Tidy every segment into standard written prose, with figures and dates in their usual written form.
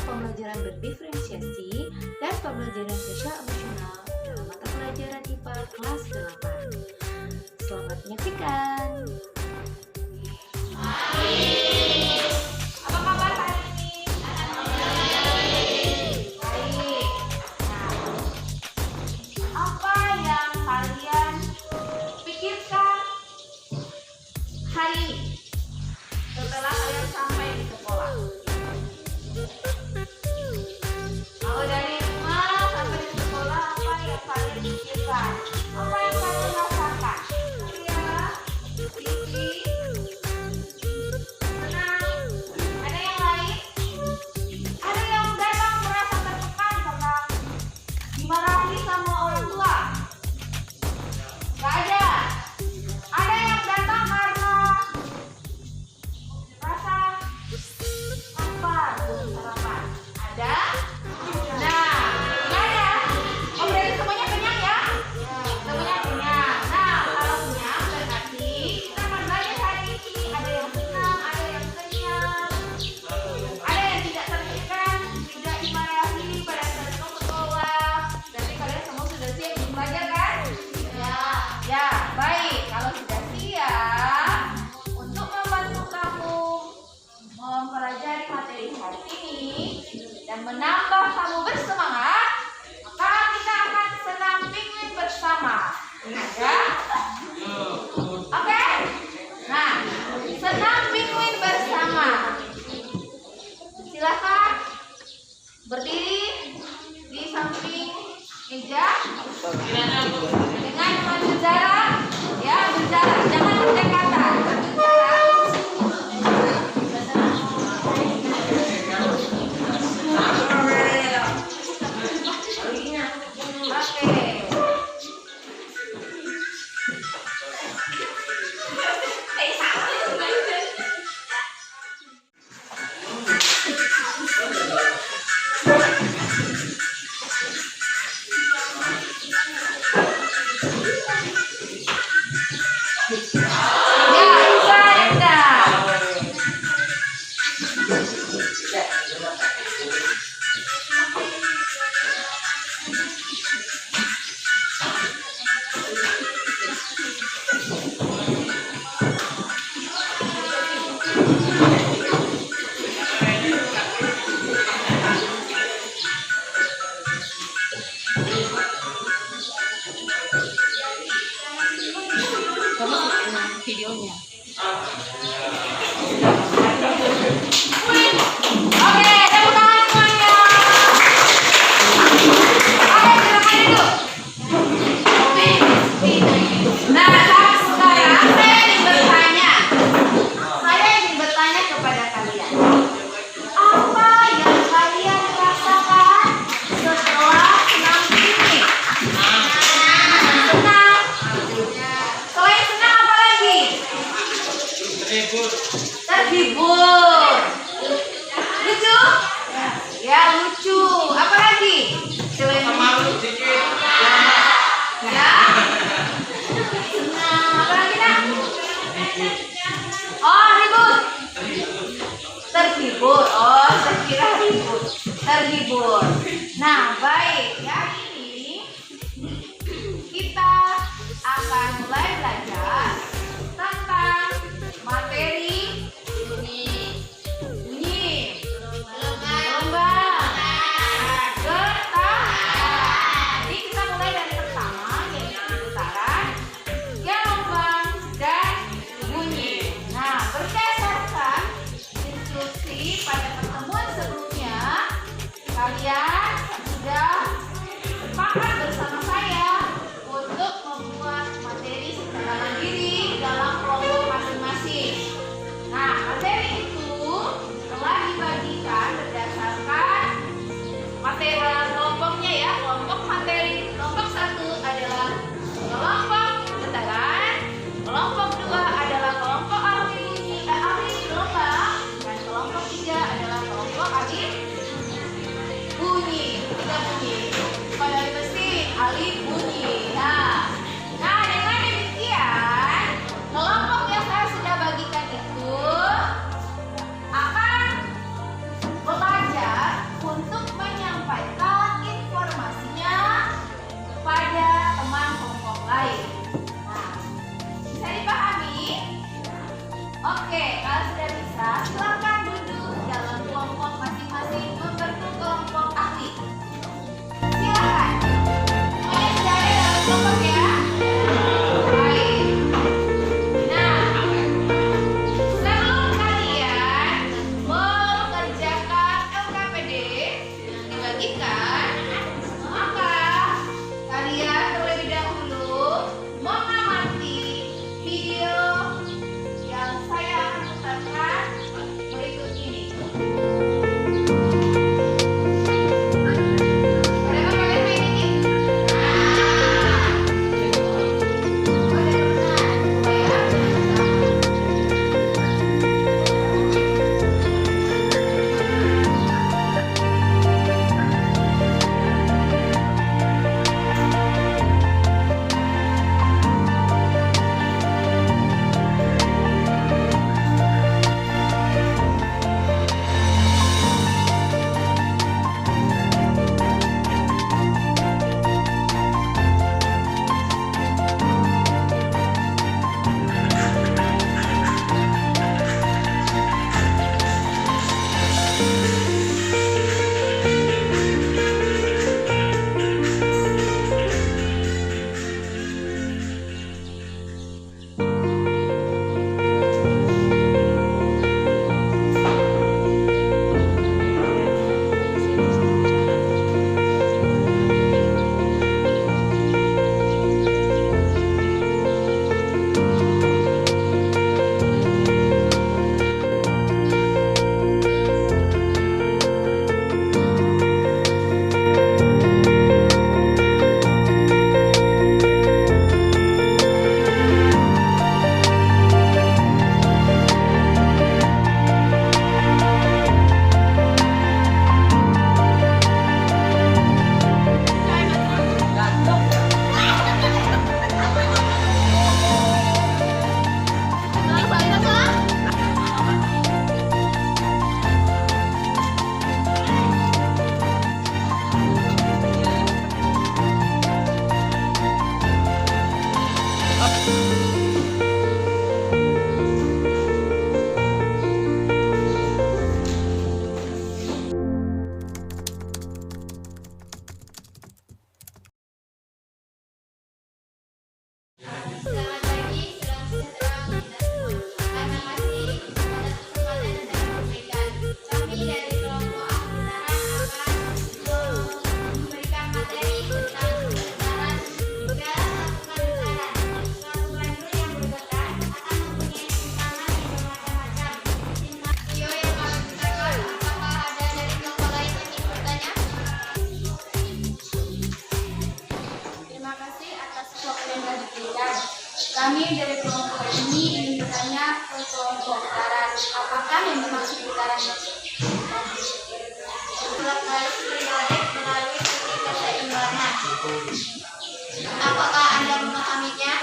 pembelajaran berdiferensiasi dan pembelajaran sosial emosional dalam mata pelajaran IPA kelas 8. Selamat menyaksikan. Apa kabar hari ini? Baik. Nah, apa yang kalian pikirkan hari ini setelah kalian sampai di sekolah? Kalau dari rumah sampai di sekolah, apa yang kalian pikirkan? Apa yang kalian rasakan? Ya, Vivi, senang. Ada yang lain? Ada yang datang merasa tertekan karena dimarahi sama orang tua? Gak ada. Ada yang datang karena rasa lapar belum sarapan? Ada? Nah, gak ada. Oh, berarti semuanya kenyang ya? Semuanya kenyang. Nah, kalau kenyang berarti kita akan belajar hari ini. Ada yang senang, ada yang kenyang, ada yang tidak tertekan, tidak dimarahi pada saat ke sekolah. Berarti kalian semua sudah siap untuk belajar kan? Ya, baik. Kalau sudah siap untuk membantu kamu mempelajari materi hari ini dan menambah kamu bersemangat, maka kita akan senam penguin bersama. Ya? Oke? Nah, senam penguin bersama. Silakan berdiri di samping meja dengan menjaga jarak, ya berjarak, jangan berdekatan, Oke. Videonya. Oke, tepuk tangan semuanya. Oke, silakan duduk. Nah, sekarang saya ingin bertanya kepada kalian. Apa yang kalian rasakan setelah senam ini? Senang. Selain senang apa lagi? Terhibur. Lucu? Ya, lucu. Apa lagi? Selain malu sedikit. Ya. Senang. Apa lagi, Nak? Oh, hibur. Terhibur. Oh, saya kira hibur. Terhibur. Nah, baik. Ya, ini kita akan mulai belajar tentang materi bunyi, gelombang, getaran. Jadi kita mulai dari pertama, yaitu getaran, gelombang, dan bunyi. Nah, berdasarkan instruksi pada pertemuan sebelumnya, kalian sudah sepakat bersama saya untuk membuat materi secara mandiri dalam kelompok masing-masing. Nah, materi itu telah dibagikan berdasarkan materi kelompoknya ya. Kelompok materi kelompok 1 adalah kelompok getaran, kelompok 2 adalah kelompok ahli gelombang, dan kelompok 3 adalah kelompok ahli bunyi. Kita bunyi. Pada mesin ahli bunyi. Nah, dengan demikian kelompok yang saya sudah bagikan itu akan belajar Kami dari kelompok ini ingin bertanya ke kelompok putaran. Apakah yang dimaksud putaran itu? Bolak-balik periodik melalui titik keseimbangan. Apakah Anda memahaminya?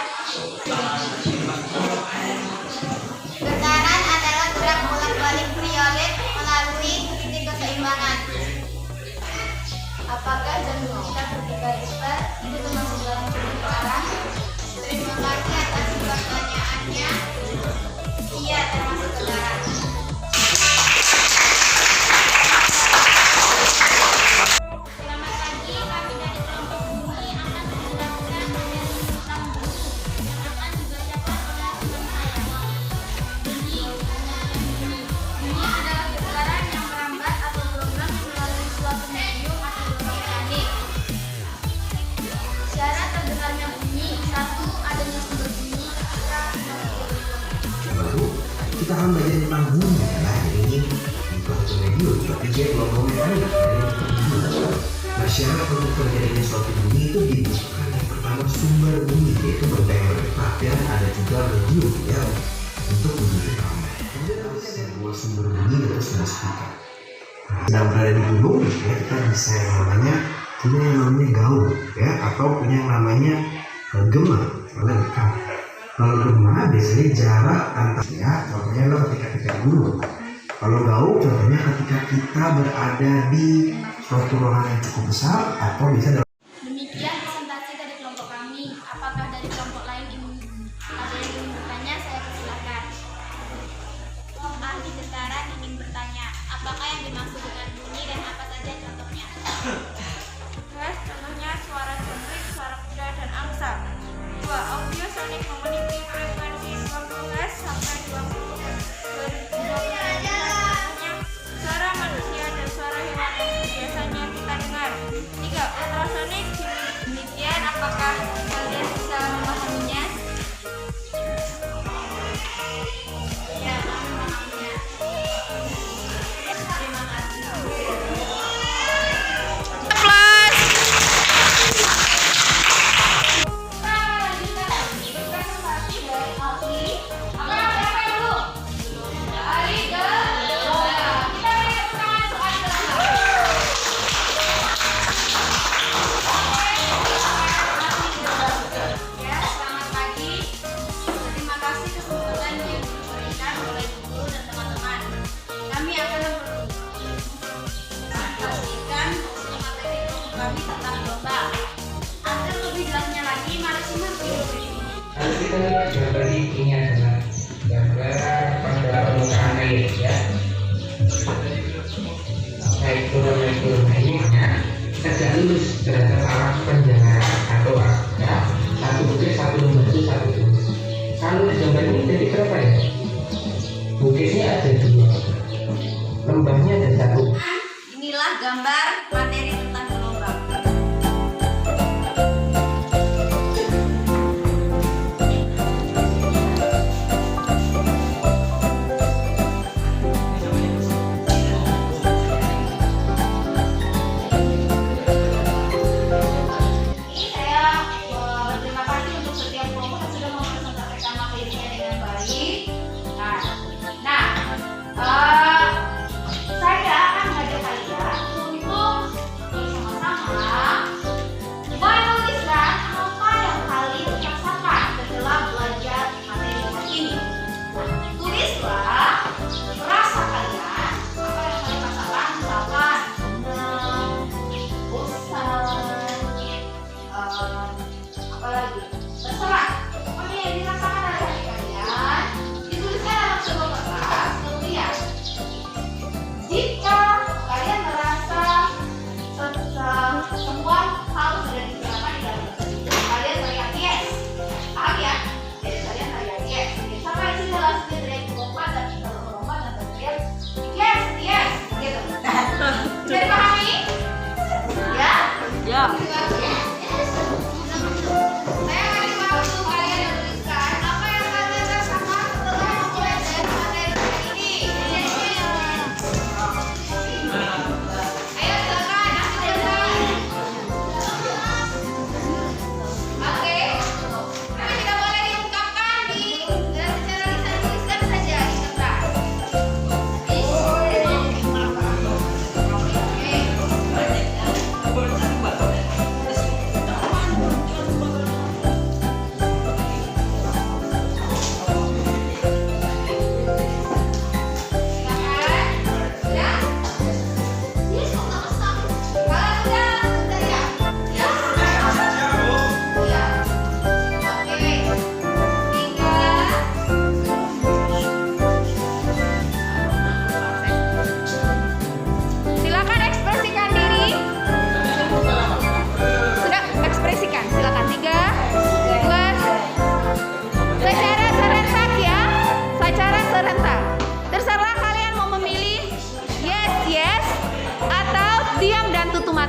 Getaran adalah gerak bolak-balik periodik melalui titik keseimbangan. Apakah jantung kita berdebar cepat itu termasuk dalam putaran? Terima kasih atas pertanyaannya. Iya, termasuk getaran. Selamat pagi, kami dari kelompok bumi akan menjelaskan materi tentang bunyi yang akan dibacakan oleh teman saya. Bunyi adalah getaran yang merambat atau gelombang melalui suatu medium atau gelombang mekanik. Syarat terdengarnya bunyi: 1. Adanya sumber bunyi. Lalu kita akan belajar tentang bunyi. Nah ini suatu medium, tapi dia gelombang mekanik. Nah syarat untuk terjadinya suatu bunyi itu dibutuhkan yang pertama sumber bunyi, yaitu benda yang bergerak, dan ada juga medium ya untuk wujudnya ramai. Kemudian sebuah sumber bunyi itu sebuah speaker. Sedang berada di gunung ya, kita bisa yang namanya gaul ya, atau punya yang namanya gema oleh dekat. Kalau gema biasanya jarak antaranya, contohnya adalah ketika kita di gunung. Kalau gaul contohnya ketika kita berada di suatu ruangan yang cukup besar atau bisa dalam. Demikian presentasi dari kelompok kami. Apakah dari kelompok lain ada yang ingin bertanya? Saya persilakan. Ahli getaran ingin bertanya, apakah yang dimaksud dengan bunyi dan apa saja contohnya? Contohnya suara jangkrik, suara kuda, dan angsa. 2. Audio sonic memiliki frekuensi 20 Hz sampai 20 Hz. Suara manusia dan suara hewan yang biasanya kita dengar. 3. Ultrasonik. Demikian, apakah kalian bisa memahaminya? Ya, kami memahaminya. Terima kasih. Lalu kita lihat gambar ini adalah gambar pada permukaan air ya. Nah ini kita tidak lulus terhadap alat penjara atau ya, satu bukit satu lembar satu tulis. Kalau gambar ini jadi berapa ya? Bukitnya ada 2, lembarnya ada 1. Inilah gambar materi tentang gelombang. Saya akan mengajak kalian untuk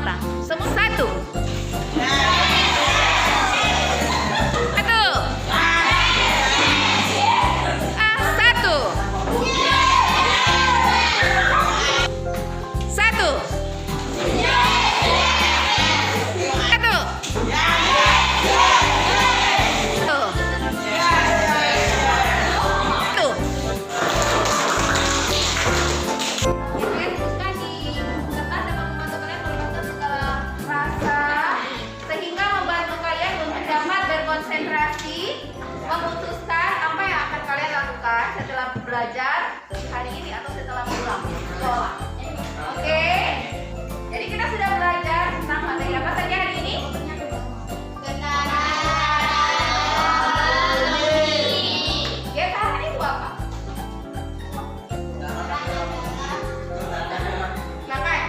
mata. Semua satu. Satu. Satu. Satu. Satu. Konsentrasi memutuskan apa yang akan kalian lakukan setelah belajar hari ini atau setelah pulang sekolah. Oke, jadi kita sudah belajar tentang materi apa saja hari ini? Getaran itu apa? Silakan.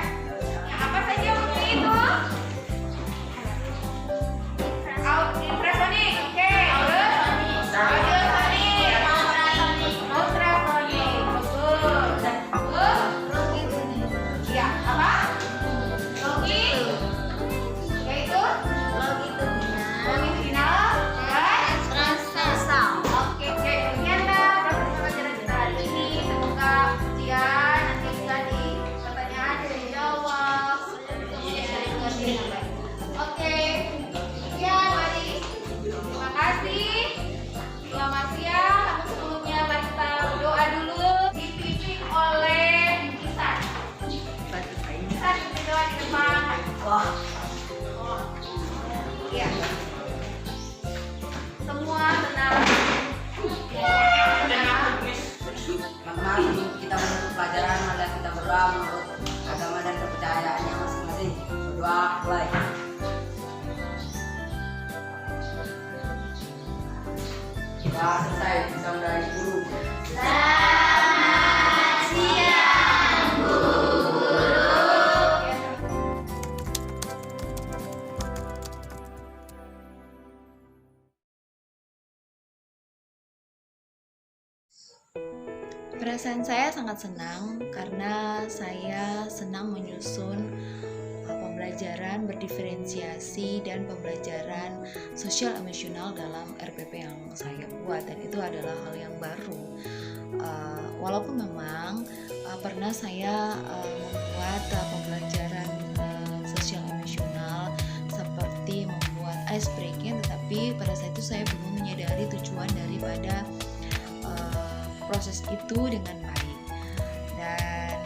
Yang apa saja bukti itu? Infrasonik, oke. Terus audiosonik, ultrasonik, bagus. Iya, apa? Yaitu longitudinal dan transversal. Oke, demikian proses pembelajaran kita hari ini. Semoga ujian nanti bisa di pertanyaan dijawab, kemudian dari mengerti dengan baik. Oke. Ya, mari. Terima kasih. Selamat siang. Namun sebelumnya mari kita berdoa dulu. Dipimpin oleh Isan. Isan berdoa di depan. Iya. Semua tenang. Sebelum kita menutup pelajaran, mari kita berdoa menurut agama dan kepercayaannya masing-masing. Berdoa, mulai. Ya, selesai bisa dari guru. Selamat siang, guru. Perasaan saya sangat senang karena saya senang menyusun pembelajaran berdiferensiasi dan pembelajaran sosial emosional dalam RPP yang saya buat, dan itu adalah hal yang baru. Walaupun memang pernah saya membuat pembelajaran sosial emosional seperti membuat ice breaking, tetapi pada saat itu saya belum menyadari tujuan daripada proses itu dengan baik. Dan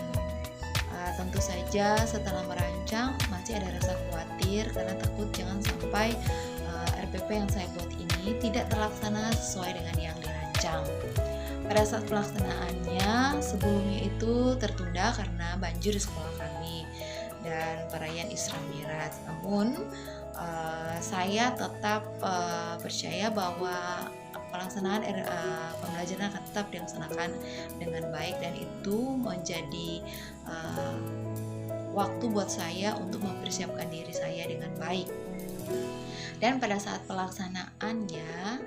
tentu saja setelah merancang masih ada rasa khawatir karena takut jangan sampai RPP yang saya buat ini tidak terlaksana sesuai dengan yang dirancang. Pada saat pelaksanaannya sebelumnya itu tertunda karena banjir di sekolah kami dan perayaan Isra Miraj. Namun saya tetap percaya bahwa pelaksanaan pembelajaran akan tetap dilaksanakan dengan baik, dan itu menjadi waktu buat saya untuk mempersiapkan diri saya dengan baik. Dan pada saat pelaksanaannya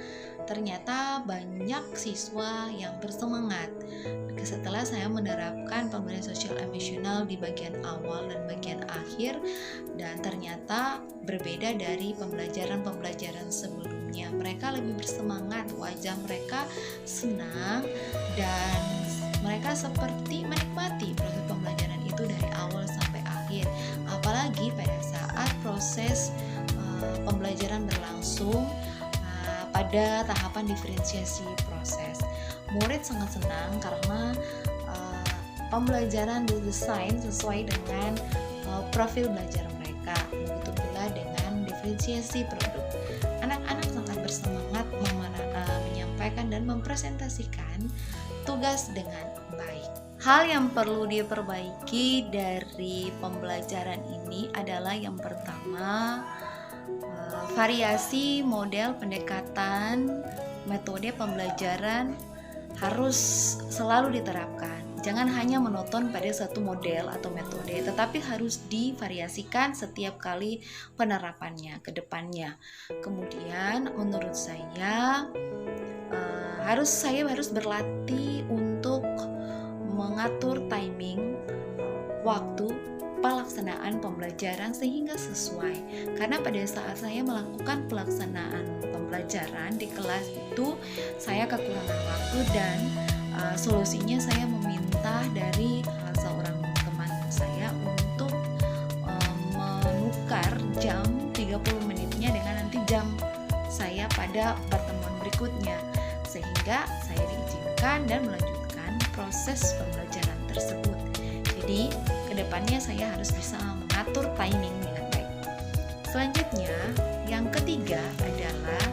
ternyata banyak siswa yang bersemangat setelah saya menerapkan pembelajaran sosial emosional di bagian awal dan bagian akhir, dan ternyata berbeda dari pembelajaran sebelumnya. Mereka lebih bersemangat, wajah mereka senang, dan mereka seperti menikmati proses pembelajaran itu dari awal sampai akhir. Apalagi pada saat proses pembelajaran berlangsung pada tahapan diferensiasi proses, murid sangat senang karena pembelajaran didesain sesuai dengan profil belajar mereka. Begitu pula dengan diferensiasi produk. Anak-anak sangat bersemangat menyampaikan dan mempresentasikan tugas dengan baik. Hal yang perlu diperbaiki dari pembelajaran ini adalah yang pertama, variasi model pendekatan metode pembelajaran harus selalu diterapkan. Jangan hanya menonton pada satu model atau metode, tetapi harus divariasikan setiap kali penerapannya ke depannya. Kemudian menurut saya harus berlatih untuk mengatur timing waktu pelaksanaan pembelajaran sehingga sesuai. Karena pada saat saya melakukan pelaksanaan pembelajaran di kelas itu saya kekurangan waktu dan solusinya saya meminta dari seorang teman saya untuk menukar jam 30 menitnya dengan nanti jam saya pada pertemuan berikutnya, sehingga saya diizinkan dan melanjutkan proses pembelajaran tersebut. Jadi kedepannya saya harus bisa mengatur timing dengan baik. Selanjutnya, yang ketiga adalah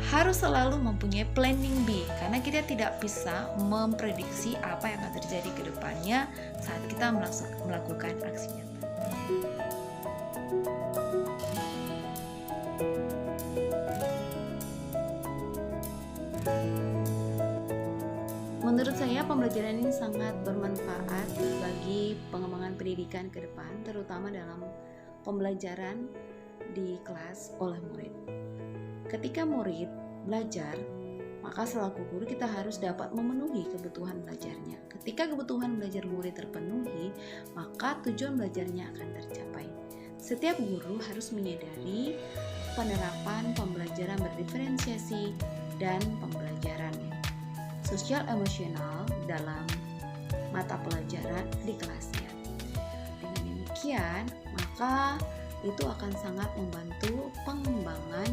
harus selalu mempunyai planning B, karena kita tidak bisa memprediksi apa yang akan terjadi ke depannya saat kita melakukan aksi nyata. Menurut saya pembelajaran ini sangat bermanfaat bagi pengembangan pendidikan ke depan, terutama dalam pembelajaran di kelas oleh murid. Ketika murid belajar, maka selaku guru kita harus dapat memenuhi kebutuhan belajarnya. Ketika kebutuhan belajar murid terpenuhi, maka tujuan belajarnya akan tercapai. Setiap guru harus menyadari penerapan pembelajaran berdiferensiasi dan pembelajaran sosial emosional dalam mata pelajaran di kelasnya. Dengan demikian, maka itu akan sangat membantu pengembangan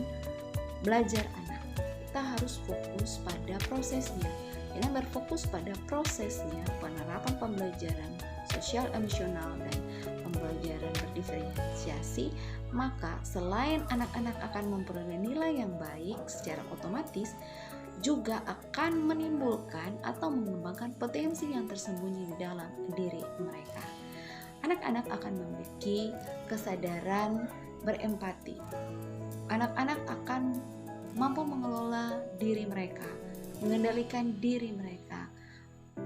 belajar anak. Kita harus fokus pada prosesnya. Dengan berfokus pada prosesnya, penerapan pembelajaran sosial emosional dan pembelajaran berdiferensiasi, maka selain anak-anak akan memperoleh nilai yang baik, secara otomatis juga akan menimbulkan atau mengembangkan potensi yang tersembunyi di dalam diri mereka. Anak-anak akan memiliki kesadaran berempati. Anak-anak akan mampu mengelola diri mereka, mengendalikan diri mereka,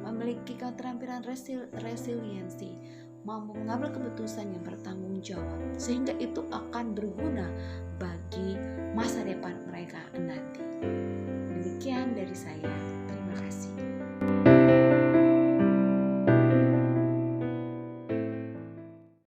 memiliki keterampilan resiliensi, mampu mengambil keputusan yang bertanggung jawab, sehingga itu akan berguna bagi masa depan mereka nanti. Demikian dari saya, terima kasih.